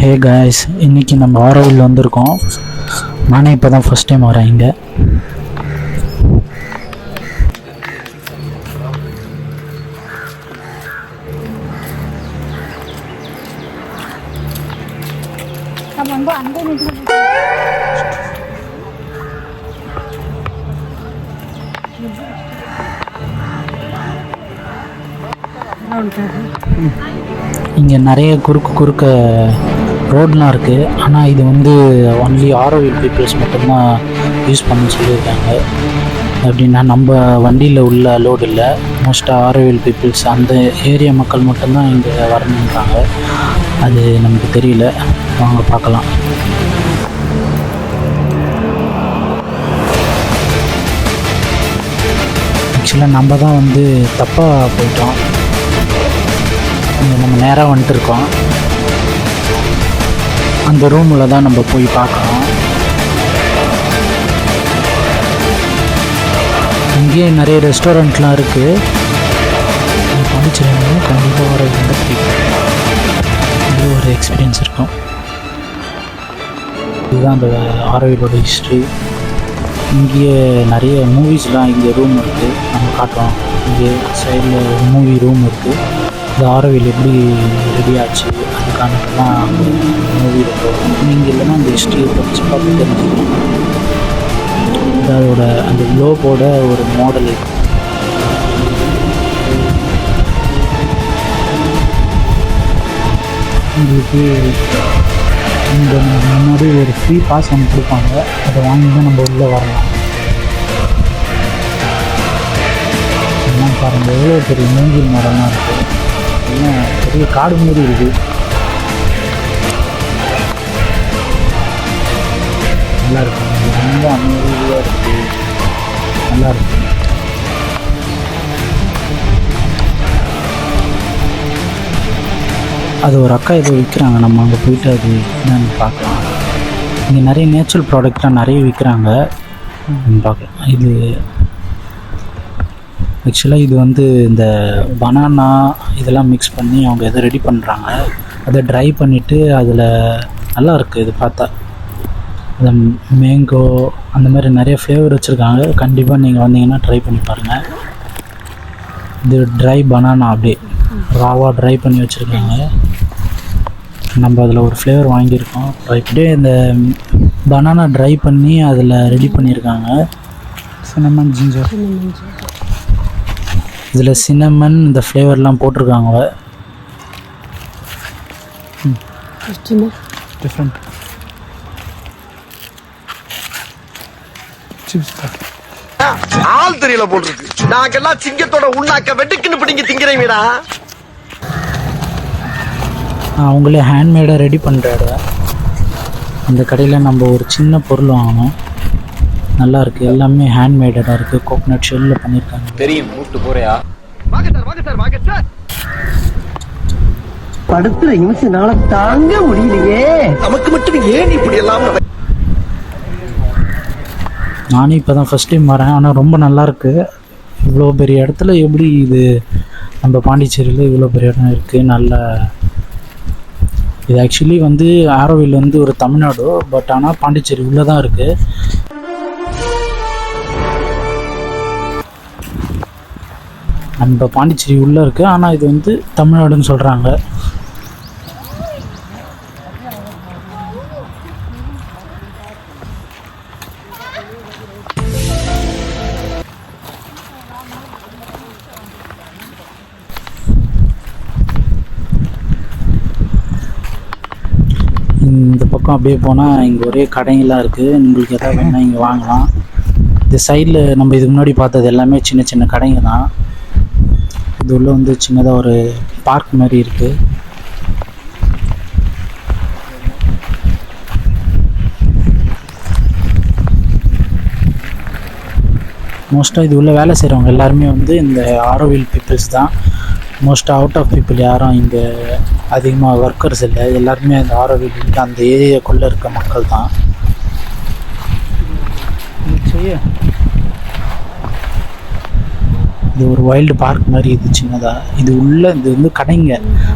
Hey guys, இன்றைக்கி நம்ம ஆரோவில் வந்திருக்கோம். நானே இப்போ தான் ஃபஸ்ட் டைம் வரேன் இங்கே. இங்கே நிறைய குறுக்க ரோட்லாம் இருக்குது. ஆனால் இது வந்து ஒன்லி ஆரோவில் பீப்புள்ஸ் மட்டும்தான் யூஸ் பண்ண சொல்லியிருக்காங்க. எப்படின்னா நம்ம வண்டியில் உள்ள லோடு இல்லை, மோஸ்ட்டாக ஆரோவில் பீப்புள்ஸ் அந்த ஏரியா மக்கள் மட்டும்தான் இங்கே வரணுன்றாங்க. அது நமக்கு தெரியல, வாங்க பார்க்கலாம். ஆக்சுவலாக நம்ம தான் வந்து தப்பாக போயிட்டோம். நம்ம நேராக வந்துட்டு இருக்கோம். அந்த ரூமில் தான் நம்ம போய் பார்க்கணும். இங்கேயே நிறைய ரெஸ்டாரண்ட்லாம் இருக்குது. பாண்டிச்சேரியில் கண்டிப்பாக வர இது ஒரு எக்ஸ்பீரியன்ஸ் இருக்கும். இதுதான் அந்த ஆரோவிலோட ஹிஸ்ட்ரி. இங்கேயே நிறைய மூவிஸ்லாம் இங்கே ரூம் இருக்குது, நம்ம காட்டுறோம். இங்கே சைடில் மூவி ரூம் இருக்குது. இந்த ஆரோவில் எப்படி ரெடி ஆச்சு அதுக்கானதெல்லாம் மூவி இருக்கும். நீங்கள் இல்லைன்னா அந்த ஹிஸ்ட்ரியை படித்து பார்த்து தெரிஞ்சுக்கணும். அதோட அந்த குளோபோட ஒரு மாடல் இருக்கும். உங்களுக்கு இந்த முன்னாடி ஒரு ஃப்ரீ பாஸ் ஒன்று கொடுப்பாங்க, அதை வாங்கி தான் நம்ம உள்ளே வரலாம். எல்லாம் பாருங்கள், எவ்வளோ பெரிய மூங்கில் மரம்லாம் இருக்குது. எல்லாம் பெரிய காடு மாரி இருக்குது. நல்லா இருக்கும், ரொம்ப அமைதியாக இருக்குது, நல்லா இருக்கும். அது ஒரு அக்கா ஏதோ விற்கிறாங்க, நம்ம அங்கே போயிட்டு அது என்னன்னு பார்க்கலாம். இங்கே நிறைய நேச்சுரல் ப்ராடக்ட்லாம் நிறைய விற்கிறாங்க, பார்க்கலாம். இது ஆக்சுவலாக இது வந்து இந்த பனானா இதெல்லாம் மிக்ஸ் பண்ணி அவங்க எதை ரெடி பண்ணுறாங்க. அதை ட்ரை பண்ணிவிட்டு அதில் நல்லா இருக்குது. இது பார்த்தா அந்த மேங்கோ அந்த மாதிரி நிறைய ஃப்ளேவர் வச்சுருக்காங்க. கண்டிப்பாக நீங்கள் வந்தீங்கன்னா ட்ரை பண்ணி பாருங்கள். இது ட்ரை பனானா அப்படியே ராவாக ட்ரை பண்ணி வச்சுருக்காங்க. நம்ம அதில் ஒரு ஃப்ளேவர் வாங்கியிருக்கோம். அப்படியே இந்த பனானா ட்ரை பண்ணி அதில் ரெடி பண்ணியிருக்காங்க. சின்னமன் ஜிஞ்சர், இதில் சின்னமன் இந்த ஃப்ளேவர்லாம் போட்டிருக்காங்க. டிஃப்ரெண்ட் ஆள் தெரியல போட்டிருக்கு. நாங்கெல்லாம் சிங்கத்தோட உண்ணாக்க வெட்டுக்குன்னு பிடிங்க திங்கிறீங்கடா. அவங்களே ஹேண்ட்மேடாக ரெடி பண்ணுறாரு. அந்த கடையில் நம்ம ஒரு சின்ன பொருள் வாங்கணும். நல்லா இருக்குது, எல்லாமே ஹேண்ட்மேடாக இருக்குது. கோகனட் ஷெல்லில் பண்ணியிருக்காங்க. தெரியும் கூப்பிட்டு போறியா? வாங்க சார், வாங்க சார், வாங்க சார். படுத்துற நிமிஷம்னால தாங்க முடியலையே. நமக்கு மட்டும் ஏன் இப்படி எல்லாம்? நானே இப்போ தான் ஃபஸ்ட் டைம் வரேன், ஆனால் ரொம்ப நல்லாயிருக்கு. இவ்வளோ பெரிய இடத்துல எப்படி இது நம்ம பாண்டிச்சேரியில் இவ்வளோ பெரிய இடம் இருக்குது. நல்ல இது ஆக்சுவலி வந்து ஆரோவில் வந்து ஒரு தமிழ்நாடு, பட் ஆனால் பாண்டிச்சேரி உள்ளே தான் இருக்குது. நம்ம பாண்டிச்சேரி உள்ளே இருக்குது, ஆனால் இது வந்து தமிழ்நாடுன்னு சொல்கிறாங்க. இந்த பக்கம் அப்படியே போனால் இங்கே ஒரே கடைங்களாம் இருக்குது. உங்களுக்கு எதாவது வேணால் இங்கே வாங்கலாம். இந்த சைடில் நம்ம இதுக்கு முன்னாடி பார்த்தது எல்லாமே சின்ன சின்ன கடைங்க தான். இது உள்ள வந்து சின்னதாக ஒரு பார்க் மாதிரி இருக்குது. மோஸ்ட்டாக இது உள்ள வேலை செய்கிறவங்க எல்லாருமே வந்து இந்த ஆரோவில் பீப்புள்ஸ் தான். மோஸ்ட்டாக அவுட் ஆஃப் பீப்புள் யாரும் இங்கே அதிகமாக ஒர்க்கர்ஸ் இல்லை. எல்லாருமே அந்த ஆரோவில் அந்த ஏரியாக்குள்ளே இருக்க மக்கள் தான். இது ஒரு வைல்டு பார்க் மாதிரி இது சின்னதாக. இது உள்ளே இது வந்து கடைங்க.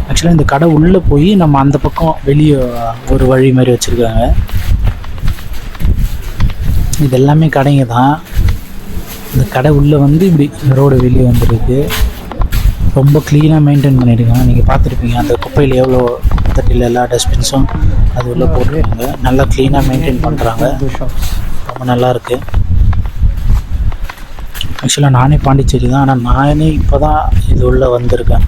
ஆக்சுவலாக இந்த கடை உள்ளே போய் நம்ம அந்த பக்கம் வெளியே ஒரு வழி மாதிரி வச்சுருக்காங்க. இது எல்லாமே கடைங்க தான். இந்த கடை உள்ளே வந்து இப்படி ரோடு வெளியே வந்துருக்கு. ரொம்ப க்ளீனாக மெயின்டைன் பண்ணியிருக்காங்க. நீங்கள் பார்த்துருப்பீங்க அந்த குப்பையில் எவ்வளோ தட்டில் எல்லா டஸ்ட்பின்ஸும் அது உள்ளே போட்டுருக்காங்க. நல்லா க்ளீனாக மெயின்டைன் பண்ணுறாங்க. ரொம்ப நல்லாயிருக்கு. ஆக்சுவலாக நானே பாண்டிச்சேரி தான், ஆனால் நானே இப்போ தான் இது உள்ளே வந்திருக்கேன்.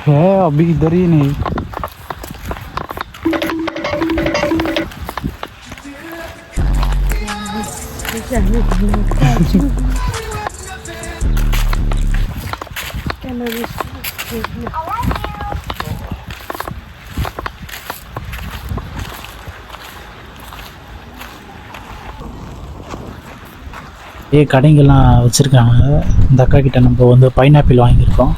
है अभी इधर ही नहीं. கடைங்கெல்லாம் வச்சுருக்காங்க. இந்த அக்கா கிட்ட நம்ம வந்து பைனாப்பிள் வாங்கியிருக்கோம்.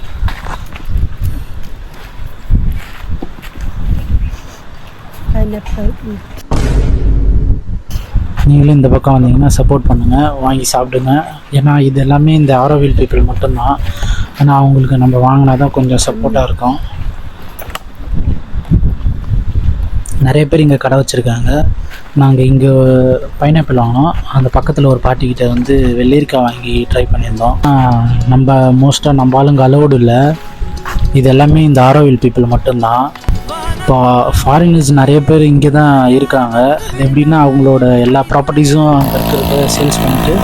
நீங்களும் இந்த பக்கம் வந்தீங்கன்னா சப்போர்ட் பண்ணுங்கள், வாங்கி சாப்பிடுங்க. ஏன்னா இது எல்லாமே இந்த ஆரோவில் பீப்புள் மட்டும்தான். ஆனால் அவங்களுக்கு நம்ம வாங்கினா தான் கொஞ்சம் சப்போர்ட்டாக இருக்கும். நிறைய பேர் இங்கே கடை வச்சுருக்காங்க. நாங்கள் இங்கே பைனாப்பிள் வாங்கினோம். அந்த பக்கத்தில் ஒரு பாட்டிக்கிட்ட வந்து வெள்ளரிக்காய் வாங்கி ட்ரை பண்ணியிருந்தோம். நம்ம மோஸ்ட்டாக நம்ம ஆளுங்க அலோடு இல்லை. இது எல்லாமே இந்த ஆரோவில் பீப்புள் மட்டும்தான். இப்போ ஃபாரினர்ஸ் நிறைய பேர் இங்கே தான் இருக்காங்க. இது எப்படின்னா அவங்களோட எல்லா ப்ராப்பர்ட்டிஸும் அங்கே இருக்கிறத சேல்ஸ் பண்ணிவிட்டு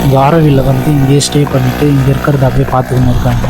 இங்கே ஆரோவில்ல வந்து இங்கேயே ஸ்டே பண்ணிவிட்டு இங்கே இருக்கிறத அப்படியே பார்த்துக்கின்னு இருக்காங்க.